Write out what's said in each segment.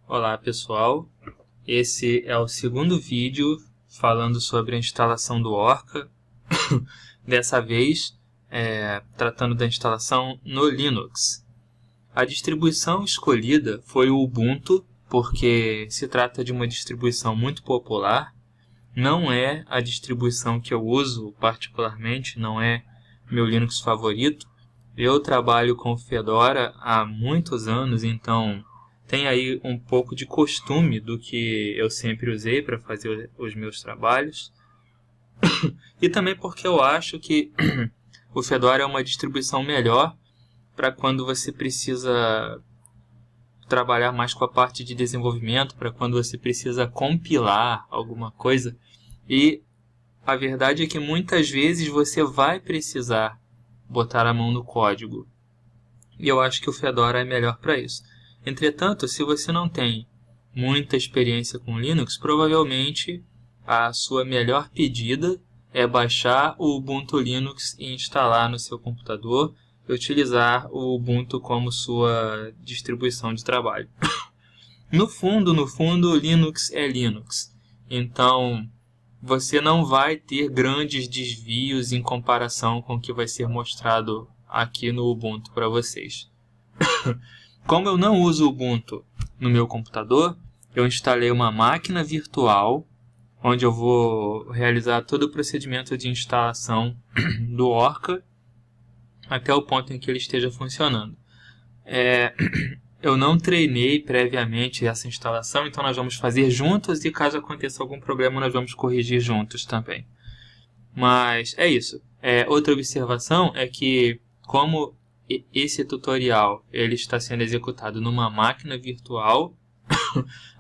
Olá pessoal, esse é o segundo vídeo falando sobre a instalação do Orca, dessa vez tratando da instalação no Linux. A distribuição escolhida foi o Ubuntu, porque se trata de uma distribuição muito popular, não é a distribuição que eu uso particularmente, não é meu Linux favorito. Eu trabalho com Fedora há muitos anos, então tem aí um pouco de costume do que eu sempre usei para fazer os meus trabalhos. E também porque eu acho que o Fedora é uma distribuição melhor para quando você precisa trabalhar mais com a parte de desenvolvimento, para quando você precisa compilar alguma coisa. E a verdade é que muitas vezes você vai precisar botar a mão no código. E eu acho que o Fedora é melhor para isso. Entretanto, se você não tem muita experiência com Linux, provavelmente a sua melhor pedida é baixar o Ubuntu Linux e instalar no seu computador e utilizar o Ubuntu como sua distribuição de trabalho. No fundo, Linux é Linux. Então, você não vai ter grandes desvios em comparação com o que vai ser mostrado aqui no Ubuntu para vocês. Como eu não uso o Ubuntu no meu computador, eu instalei uma máquina virtual, onde eu vou realizar todo o procedimento de instalação do Orca, até o ponto em que ele esteja funcionando. Eu não treinei previamente essa instalação, então nós vamos fazer juntos e caso aconteça algum problema nós vamos corrigir juntos também. Mas é isso. Outra observação é que como esse tutorial ele está sendo executado numa máquina virtual,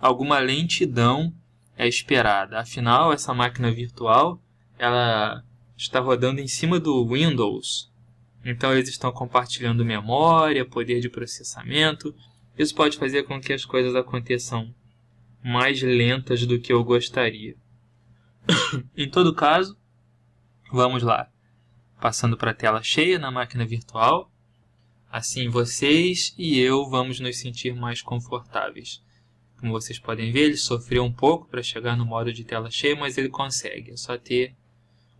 alguma lentidão é esperada. Afinal, essa máquina virtual ela está rodando em cima do Windows. Então eles estão compartilhando memória, poder de processamento. Isso pode fazer com que as coisas aconteçam mais lentas do que eu gostaria. Em todo caso, vamos lá. Passando para a tela cheia na máquina virtual. Assim vocês e eu vamos nos sentir mais confortáveis. Como vocês podem ver, ele sofreu um pouco para chegar no modo de tela cheia, mas ele consegue. É só ter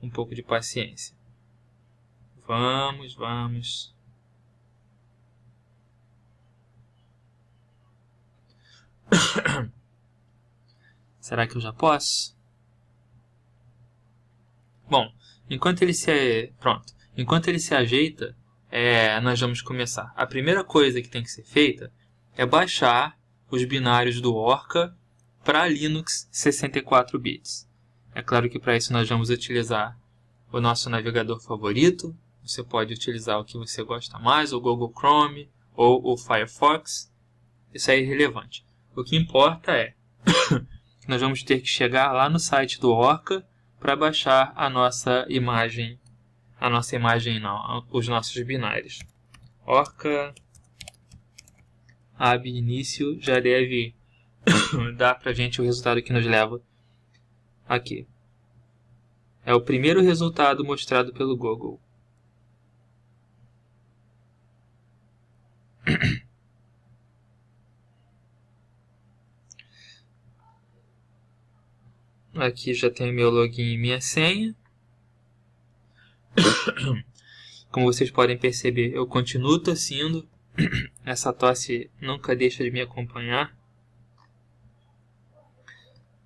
um pouco de paciência. Vamos. Será que eu já posso? Bom, enquanto ele se ajeita, nós vamos começar. A primeira coisa que tem que ser feita é baixar os binários do Orca para Linux 64 bits. É claro que para isso nós vamos utilizar o nosso navegador favorito. Você pode utilizar o que você gosta mais, o Google Chrome ou o Firefox. Isso é irrelevante. O que importa é que nós vamos ter que chegar lá no site do Orca para baixar a nossa imagem. Os nossos binários. Orca ab início já deve dar para a gente o resultado que nos leva aqui. É o primeiro resultado mostrado pelo Google. Aqui já tem meu login e minha senha. Como vocês podem perceber, eu continuo tossindo. Essa tosse nunca deixa de me acompanhar.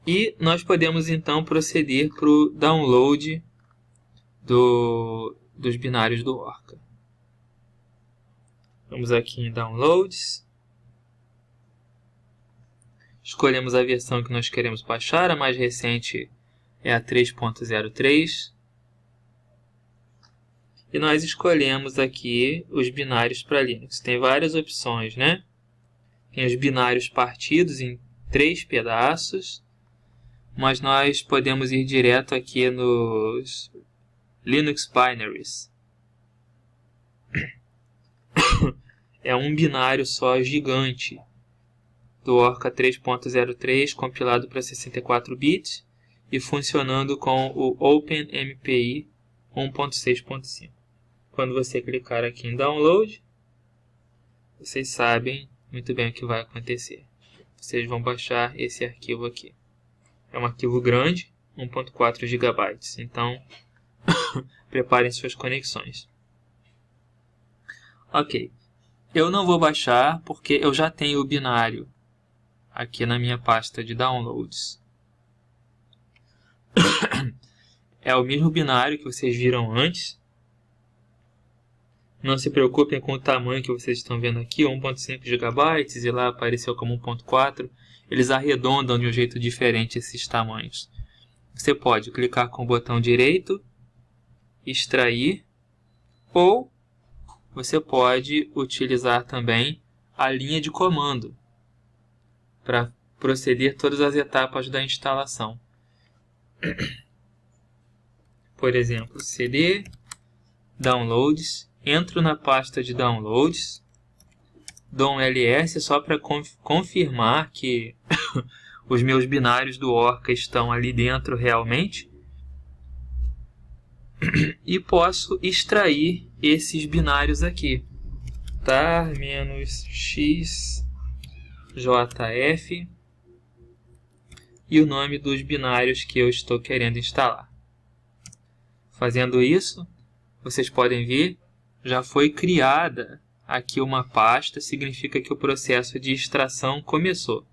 E nós podemos então proceder para o download dos binários do Orca. Vamos aqui em Downloads. Escolhemos a versão que nós queremos baixar. A mais recente é a 3.03. E nós escolhemos aqui os binários para Linux. Tem várias opções, né? Tem os binários partidos em 3 pedaços. Mas nós podemos ir direto aqui nos Linux Binaries. É um binário só gigante do Orca 3.03 compilado para 64 bits e funcionando com o OpenMPI 1.6.5. Quando você clicar aqui em Download, vocês sabem muito bem o que vai acontecer. vocês vão baixar esse arquivo aqui. É um arquivo grande, 1.4 GB. Então, preparem suas conexões. Ok. Eu não vou baixar porque eu já tenho o binário aqui na minha pasta de downloads. É o mesmo binário que vocês viram antes. Não se preocupem com o tamanho que vocês estão vendo aqui, 1.5 GB, e lá apareceu como 1.4. Eles arredondam de um jeito diferente esses tamanhos. Você pode clicar com o botão direito, extrair, ou você pode utilizar também a linha de comando para proceder todas as etapas da instalação. Por exemplo, cd, downloads, entro na pasta de downloads, dou um ls só para confirmar que os meus binários do Orca estão ali dentro realmente. E posso extrair esses binários aqui. tar-xjf e o nome dos binários que eu estou querendo instalar. Fazendo isso, vocês podem ver, já foi criada aqui uma pasta, significa que o processo de extração começou.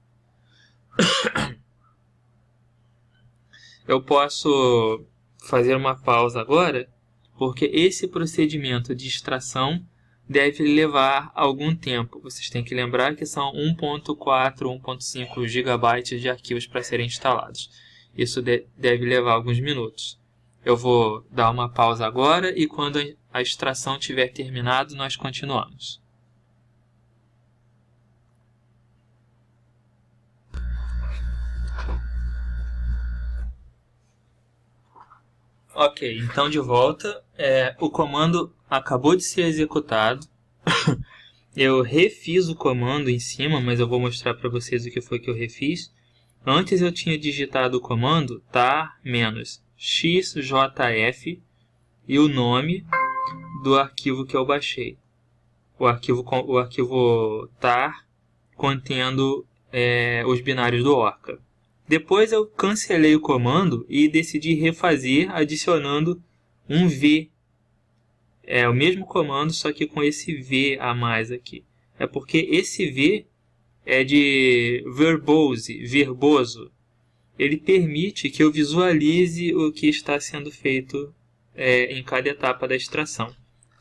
Eu posso fazer uma pausa agora, porque esse procedimento de extração deve levar algum tempo. Vocês têm que lembrar que são 1.4, 1.5 GB de arquivos para serem instalados. Isso deve levar alguns minutos. Eu vou dar uma pausa agora e quando a extração tiver terminado, nós continuamos. Ok, então de volta. O comando acabou de ser executado. Eu refiz o comando em cima, mas eu vou mostrar para vocês o que foi que eu refiz. Antes eu tinha digitado o comando tar-xjf e o nome do arquivo que eu baixei. O arquivo tar contendo os binários do Orca. Depois eu cancelei o comando e decidi refazer adicionando um V. É o mesmo comando, só que com esse V a mais aqui. É porque esse V é de verboso. Ele permite que eu visualize o que está sendo feito em cada etapa da extração.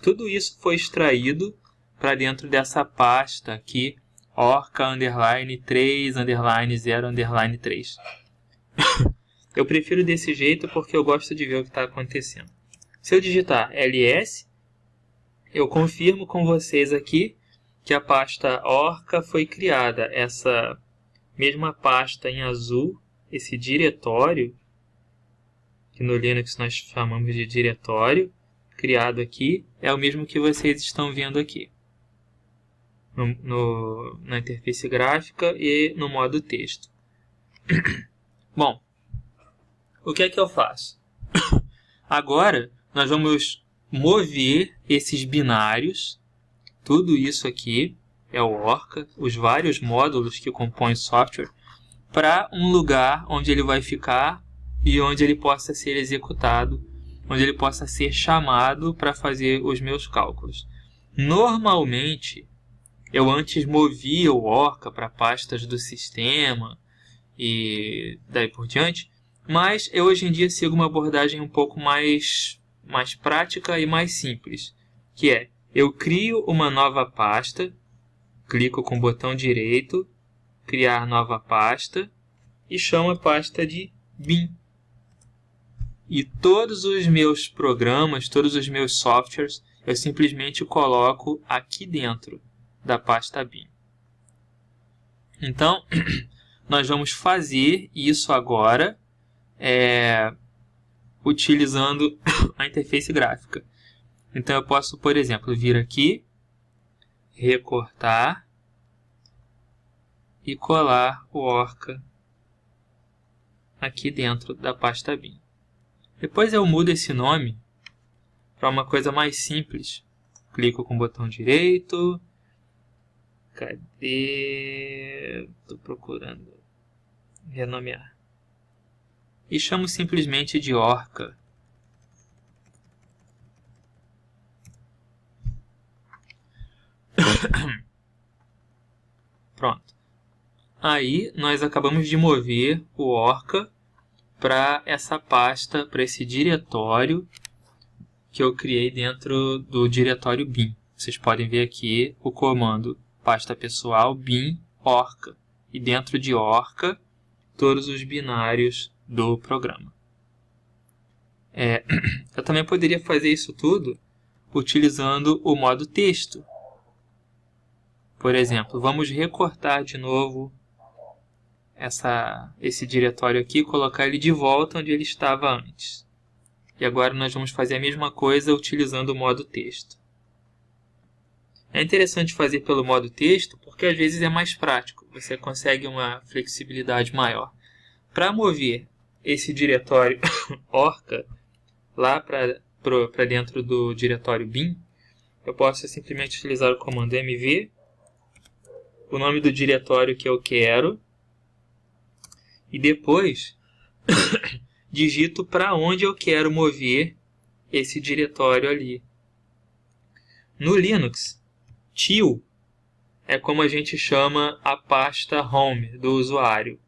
Tudo isso foi extraído para dentro dessa pasta aqui, orca_3_0_3. Eu prefiro desse jeito porque eu gosto de ver o que está acontecendo. Se eu digitar ls, eu confirmo com vocês aqui que a pasta Orca foi criada. Essa mesma pasta em azul, esse diretório, que no Linux nós chamamos de diretório, criado aqui, é o mesmo que vocês estão vendo aqui. Na interface gráfica e no modo texto. Bom, o que é que eu faço? Agora, nós vamos mover esses binários, tudo isso aqui é o Orca, os vários módulos que compõem o software, para um lugar onde ele vai ficar e onde ele possa ser executado, onde ele possa ser chamado para fazer os meus cálculos. Normalmente, eu antes movia o Orca para pastas do sistema e daí por diante, mas eu hoje em dia sigo uma abordagem um pouco mais prática e mais simples, que é, eu crio uma nova pasta, clico com o botão direito, criar nova pasta, e chamo a pasta de bin. E todos os meus programas, todos os meus softwares, eu simplesmente coloco aqui dentro da pasta bin. Então, nós vamos fazer isso agora, utilizando a interface gráfica. Então, eu posso, por exemplo, vir aqui, recortar e colar o Orca aqui dentro da pasta bin. Depois eu mudo esse nome para uma coisa mais simples. Clico com o botão direito, Cadê? Estou procurando renomear. E chamo simplesmente de Orca. Pronto. Aí nós acabamos de mover o Orca para essa pasta, para esse diretório que eu criei dentro do diretório bin. Vocês podem ver aqui o comando pasta pessoal bin orca. E dentro de orca, todos os binários do programa. Eu também poderia fazer isso tudo utilizando o modo texto. Por exemplo, vamos recortar de novo esse diretório aqui e colocar ele de volta onde ele estava antes. E agora nós vamos fazer a mesma coisa utilizando o modo texto. É interessante fazer pelo modo texto porque às vezes é mais prático. Você consegue uma flexibilidade maior. Para mover esse diretório orca lá para dentro do diretório bin, eu posso simplesmente utilizar o comando mv, o nome do diretório que eu quero, e depois digito para onde eu quero mover esse diretório ali. No Linux, til é como a gente chama a pasta home do usuário.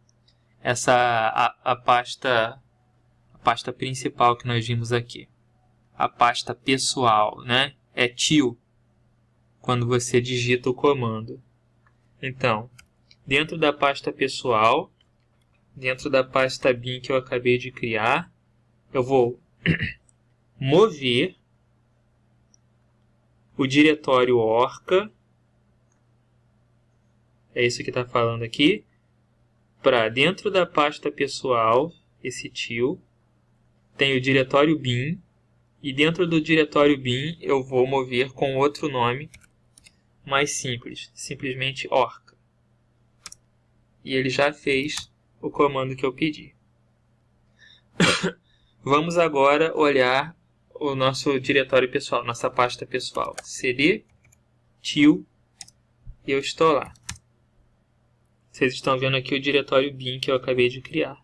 A pasta principal que nós vimos aqui. A pasta pessoal, né? É til quando você digita o comando. Então, dentro da pasta pessoal, dentro da pasta bin que eu acabei de criar, eu vou mover o diretório orca, é isso que está falando aqui, para dentro da pasta pessoal, esse til, tem o diretório bin, e dentro do diretório bin eu vou mover com outro nome mais simples, simplesmente orca. E ele já fez o comando que eu pedi. Vamos agora olhar o nosso diretório pessoal, nossa pasta pessoal. cd til e eu estou lá. Vocês estão vendo aqui o diretório bin que eu acabei de criar,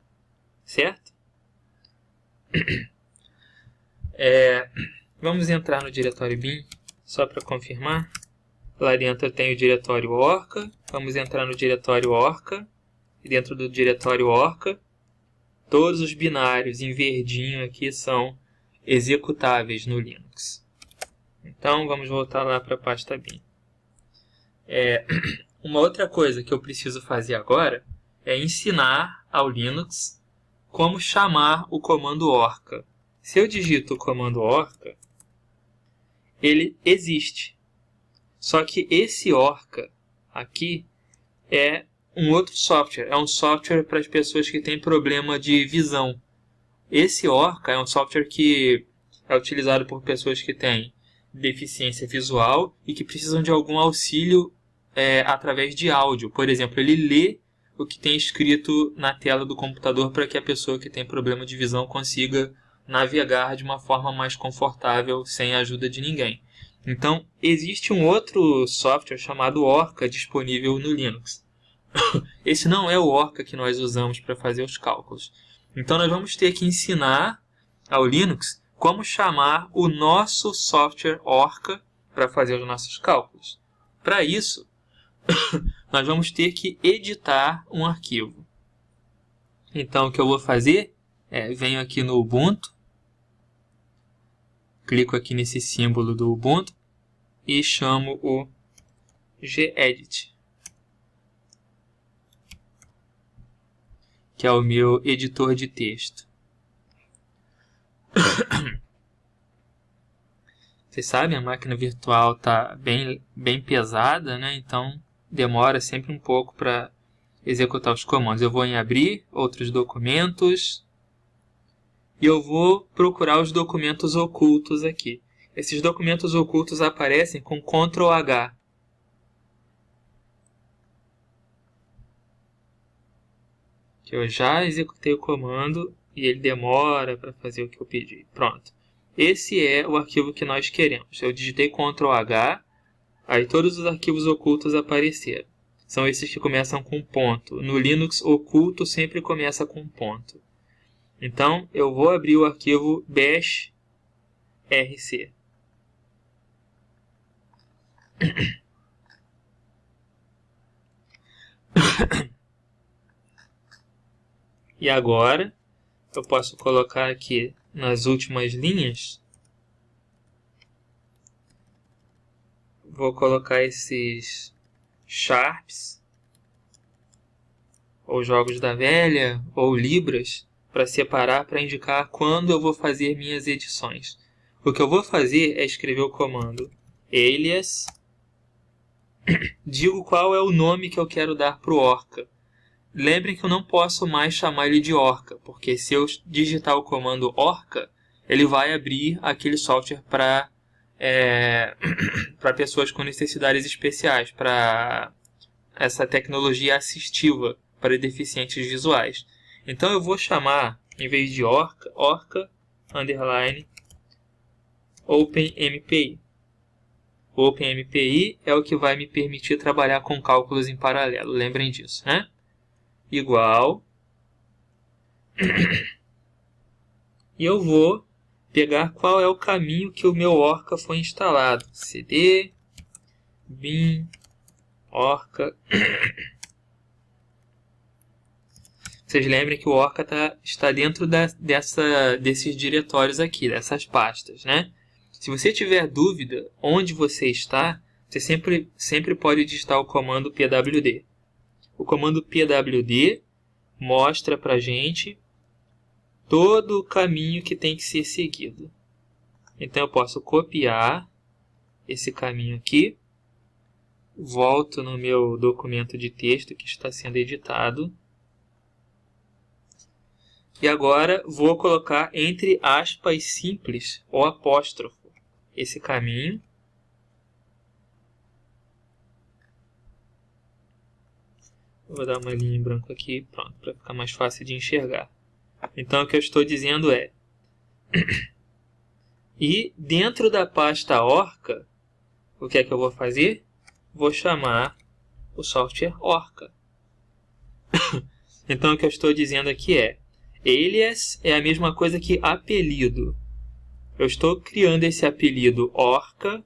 certo? Vamos entrar no diretório bin, só para confirmar. Lá dentro tem o diretório orca. Vamos entrar no diretório orca. E dentro do diretório orca, todos os binários em verdinho aqui são executáveis no Linux. Então, vamos voltar lá para a pasta bin. Uma outra coisa que eu preciso fazer agora é ensinar ao Linux como chamar o comando orca. Se eu digito o comando orca, ele existe. Só que esse orca aqui é um outro software. É um software para as pessoas que têm problema de visão. Esse orca é um software que é utilizado por pessoas que têm deficiência visual e que precisam de algum auxílio através de áudio. Por exemplo, ele lê o que tem escrito na tela do computador para que a pessoa que tem problema de visão consiga navegar de uma forma mais confortável sem a ajuda de ninguém. Então, existe um outro software chamado Orca disponível no Linux. Esse não é o Orca que nós usamos para fazer os cálculos. Então, nós vamos ter que ensinar ao Linux como chamar o nosso software Orca para fazer os nossos cálculos. Para isso, nós vamos ter que editar um arquivo. Então, o que eu vou fazer venho aqui no Ubuntu, clico aqui nesse símbolo do Ubuntu e chamo o gedit, que é o meu editor de texto. Vocês sabem, a máquina virtual está bem pesada, né? Então demora sempre um pouco para executar os comandos. Eu vou em abrir outros documentos e eu vou procurar os documentos ocultos aqui. Esses documentos ocultos aparecem com Ctrl H. Que eu já executei o comando e ele demora para fazer o que eu pedi. Pronto. Esse é o arquivo que nós queremos. Eu digitei Ctrl H Aí todos os arquivos ocultos apareceram. São esses que começam com ponto. No Linux, oculto sempre começa com ponto. Então, eu vou abrir o arquivo bash rc. E agora, eu posso colocar aqui nas últimas linhas, vou colocar esses sharps, ou jogos da velha, ou libras, para separar, para indicar quando eu vou fazer minhas edições. O que eu vou fazer é escrever o comando alias, digo qual é o nome que eu quero dar para o Orca. Lembrem que eu não posso mais chamar ele de Orca, porque se eu digitar o comando Orca, ele vai abrir aquele software para pessoas com necessidades especiais, para essa tecnologia assistiva para deficientes visuais. Então eu vou chamar, em vez de Orca, Orca_, OpenMPI. O OpenMPI é o que vai me permitir trabalhar com cálculos em paralelo, lembrem disso, né? Igual, e eu vou pegar qual é o caminho que o meu Orca foi instalado. cd bin Orca. Vocês lembrem que o Orca está dentro desses diretórios aqui, dessas pastas, né? Se você tiver dúvida onde você está, você sempre pode digitar o comando pwd. O comando pwd mostra para a gente todo o caminho que tem que ser seguido. Então eu posso copiar esse caminho aqui, volto no meu documento de texto que está sendo editado, e agora vou colocar entre aspas simples ou apóstrofo esse caminho. Vou dar uma linha em branco aqui, pronto, para ficar mais fácil de enxergar. Então o que eu estou dizendo é, e dentro da pasta Orca, o que é que eu vou fazer? Vou chamar o software Orca. Então o que eu estou dizendo aqui é, alias é a mesma coisa que apelido. Eu estou criando esse apelido Orca,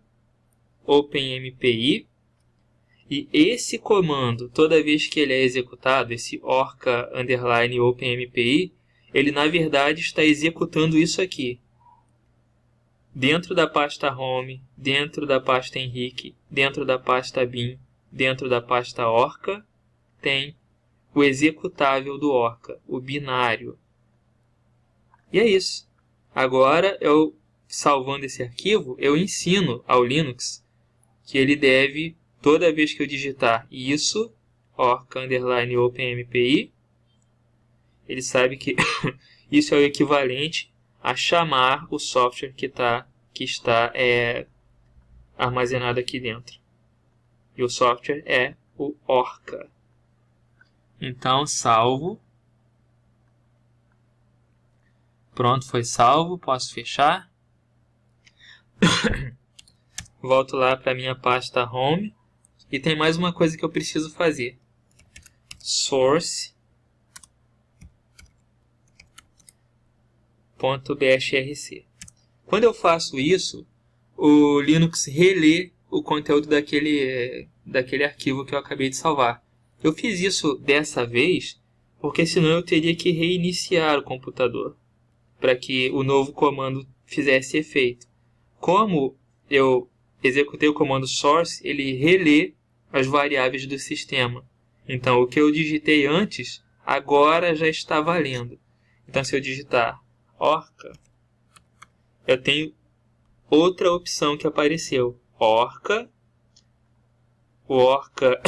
OpenMPI, e esse comando, toda vez que ele é executado, esse Orca_OpenMPI, ele na verdade está executando isso aqui. Dentro da pasta Home, dentro da pasta Henrique, dentro da pasta Bin, dentro da pasta Orca, tem o executável do Orca, o binário. E é isso. Agora, eu salvando esse arquivo, eu ensino ao Linux que ele deve, toda vez que eu digitar isso, Orca_OpenMPI, ele sabe que isso é o equivalente a chamar o software que está armazenado aqui dentro. E o software é o Orca. Então, salvo. Pronto, foi salvo. Posso fechar. Volto lá para a minha pasta Home. E tem mais uma coisa que eu preciso fazer. source.bashrc. Quando eu faço isso, o Linux relê o conteúdo daquele arquivo que eu acabei de salvar. Eu fiz isso dessa vez porque senão eu teria que reiniciar o computador para que o novo comando fizesse efeito. Como eu executei o comando source, ele relê as variáveis do sistema. Então, o que eu digitei antes, agora já está valendo. Então, se eu digitar Orca, eu tenho outra opção que apareceu. Orca, o Orca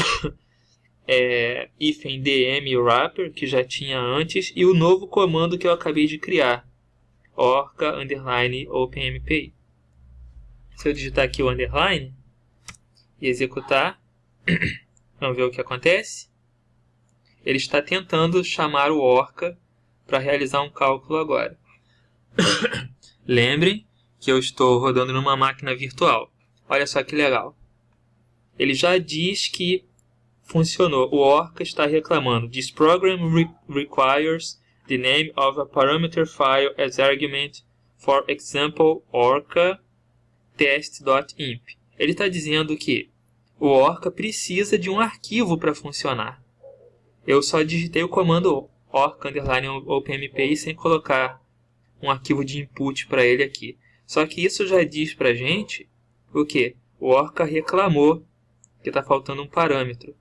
-dm wrapper, que já tinha antes, e o novo comando que eu acabei de criar, Orca_OpenMPI. Se eu digitar aqui o underline e executar, vamos ver o que acontece. Ele está tentando chamar o Orca para realizar um cálculo agora. Lembrem que eu estou rodando numa máquina virtual. Olha só que legal. ele já diz que funcionou. O Orca está reclamando. This program requires the name of a parameter file as argument, for example, orca test.imp. Ele está dizendo que o Orca precisa de um arquivo para funcionar. Eu só digitei o comando orca_openmpi sem colocar um arquivo de input para ele aqui. Só que isso já diz para a gente o que? O Orca reclamou que está faltando um parâmetro.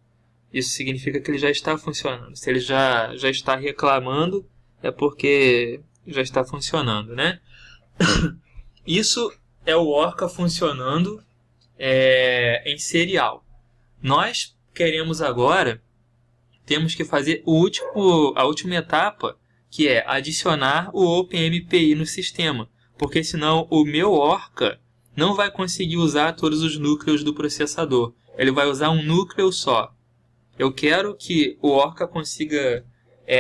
Isso significa que ele já está funcionando. Se ele já está reclamando, é porque já está funcionando, né? Isso é o Orca funcionando em serial. Nós queremos agora, temos que fazer a última etapa, que é adicionar o OpenMPI no sistema. Porque senão o meu Orca não vai conseguir usar todos os núcleos do processador. Ele vai usar um núcleo só. Eu quero que o Orca consiga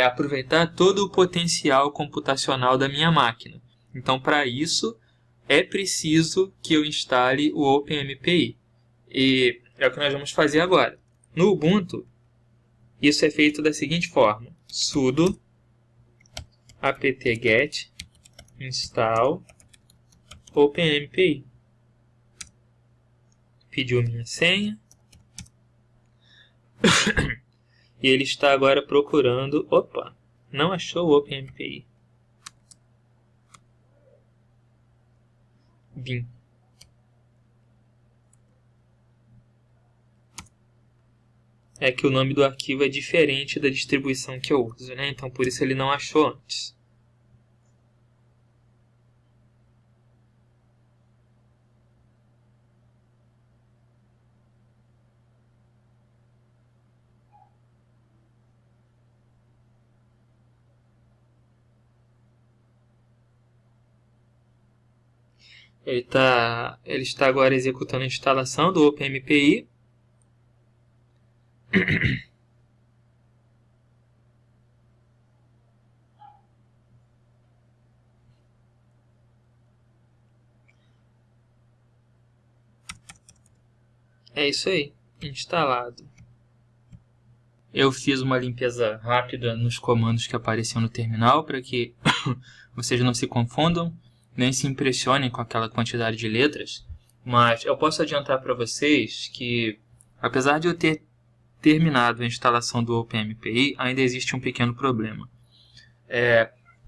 aproveitar todo o potencial computacional da minha máquina. Então, para isso, é preciso que eu instale o OpenMPI. E é o que nós vamos fazer agora. No Ubuntu, isso é feito da seguinte forma. Sudo apt-get install OpenMPI. Pediu minha senha. E ele está agora procurando... Opa! Não achou o OpenMPI. Bin. É que o nome do arquivo é diferente da distribuição que eu uso, né? Então por isso ele não achou antes. Ele está agora executando a instalação do OpenMPI. É isso aí, instalado. Eu fiz uma limpeza rápida nos comandos que apareciam no terminal para que vocês não se confundam, nem se impressionem com aquela quantidade de letras. Mas eu posso adiantar para vocês que, apesar de eu ter terminado a instalação do OpenMPI, ainda existe um pequeno problema.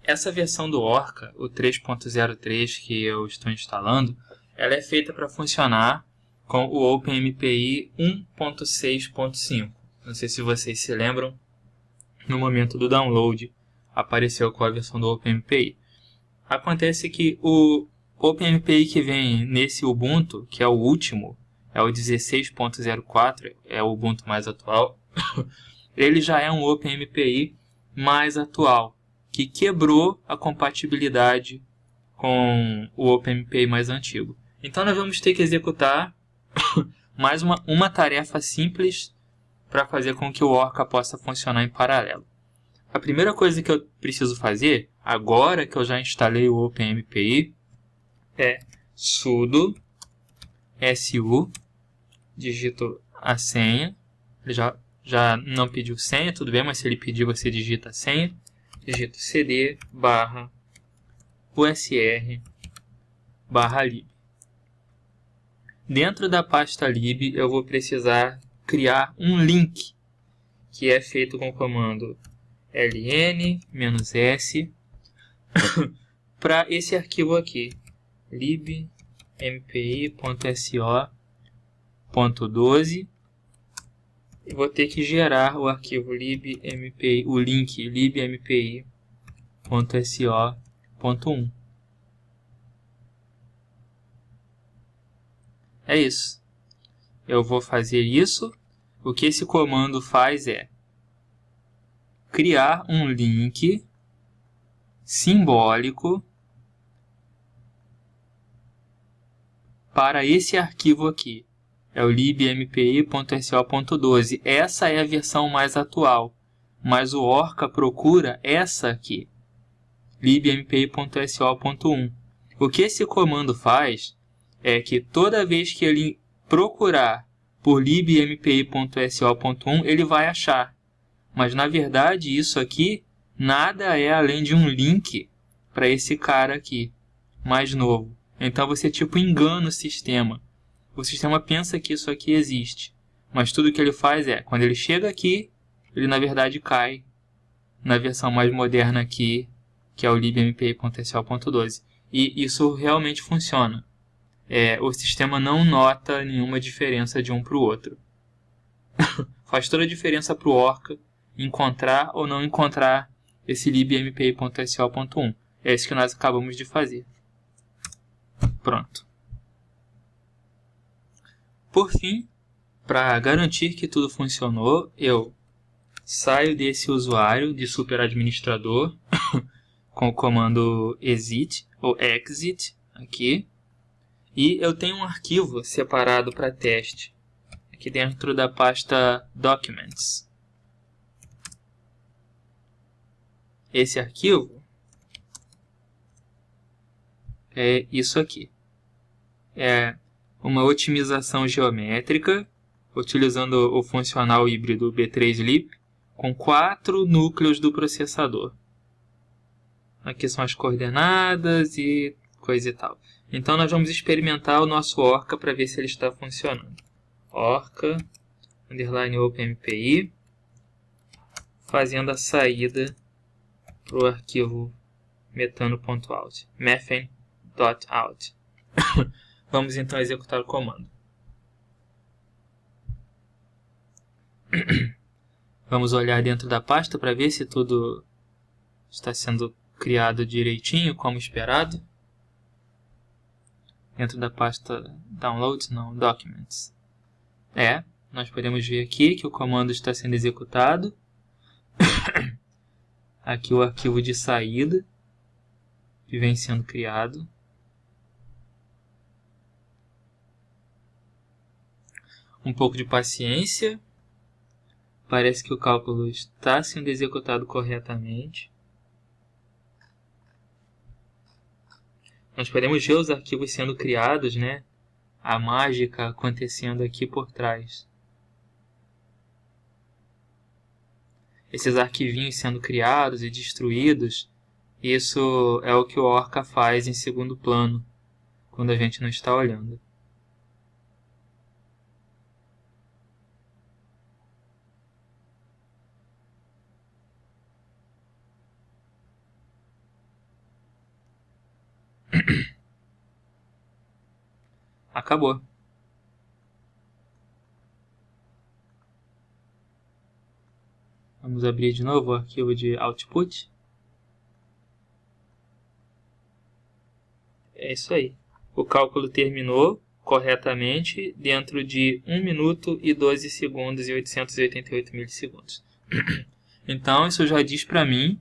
Essa versão do Orca, o 3.03 que eu estou instalando, ela é feita para funcionar com o OpenMPI 1.6.5. Não sei se vocês se lembram, no momento do download apareceu com a versão do OpenMPI. Acontece que o OpenMPI que vem nesse Ubuntu, que é o último, é o 16.04, é o Ubuntu mais atual, ele já é um OpenMPI mais atual, que quebrou a compatibilidade com o OpenMPI mais antigo. Então nós vamos ter que executar mais uma tarefa simples para fazer com que o Orca possa funcionar em paralelo. A primeira coisa que eu preciso fazer, agora que eu já instalei o OpenMPI, é sudo su, digito a senha. Ele já não pediu senha, tudo bem, mas se ele pedir, você digita a senha. Digito cd /usr/lib. Dentro da pasta lib, eu vou precisar criar um link, que é feito com o comando ln-s para esse arquivo aqui, libmpi.so.12. E vou ter que gerar o arquivo libmpi, o link libmpi.so.1. É isso. Eu vou fazer isso. O que esse comando faz é criar um link simbólico para esse arquivo aqui. É o libmpi.so.12. Essa é a versão mais atual, mas o Orca procura essa aqui, libmpi.so.1. O que esse comando faz é que toda vez que ele procurar por libmpi.so.1, ele vai achar. Mas, na verdade, isso aqui nada é além de um link para esse cara aqui, mais novo. Então, você tipo engana o sistema. O sistema pensa que isso aqui existe. Mas tudo que ele faz é, quando ele chega aqui, ele na verdade cai na versão mais moderna aqui, que é o libmpi.so.12. E isso realmente funciona. O sistema não nota nenhuma diferença de um para o outro. Faz toda a diferença para o Orca encontrar ou não encontrar esse libmpi.so.1. É isso que nós acabamos de fazer. Pronto. Por fim, para garantir que tudo funcionou, eu saio desse usuário de superadministrador com o comando exit ou exit aqui. E eu tenho um arquivo separado para teste aqui dentro da pasta Documents. Esse arquivo é isso aqui. É uma otimização geométrica utilizando o funcional híbrido B3Lib com 4 núcleos do processador. Aqui são as coordenadas e coisa e tal. Então nós vamos experimentar o nosso Orca para ver se ele está funcionando. Orca _OpenMPI, fazendo a saída para o arquivo metano.out, methane.out. Vamos então executar o comando. Vamos olhar dentro da pasta para ver se tudo está sendo criado direitinho, como esperado. Dentro da pasta Downloads, não, Documents. Nós podemos ver aqui que o comando está sendo executado. Aqui o arquivo de saída que vem sendo criado. Um pouco de paciência. Parece que o cálculo está sendo executado corretamente. Nós podemos ver os arquivos sendo criados, né? A mágica acontecendo aqui por trás. Esses arquivinhos sendo criados e destruídos, isso é o que o Orca faz em segundo plano, quando a gente não está olhando. Acabou. Vamos abrir de novo o arquivo de output. É isso aí. O cálculo terminou corretamente dentro de 1 minuto e 12 segundos e 888 milissegundos. Então, isso já diz para mim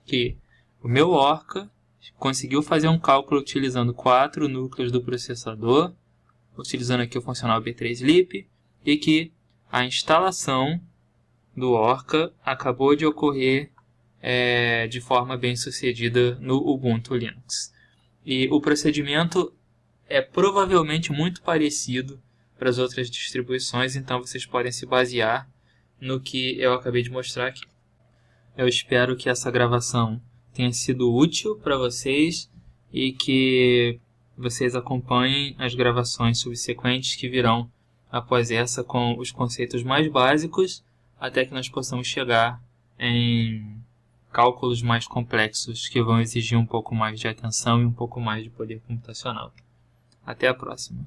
que o meu Orca conseguiu fazer um cálculo utilizando 4 núcleos do processador, utilizando aqui o funcional B3Lib, e que a instalação do Orca acabou de ocorrer de forma bem sucedida no Ubuntu Linux. E o procedimento é provavelmente muito parecido para as outras distribuições, então vocês podem se basear no que eu acabei de mostrar aqui. Eu espero que essa gravação tenha sido útil para vocês e que vocês acompanhem as gravações subsequentes que virão após essa com os conceitos mais básicos, até que nós possamos chegar em cálculos mais complexos que vão exigir um pouco mais de atenção e um pouco mais de poder computacional. Até a próxima.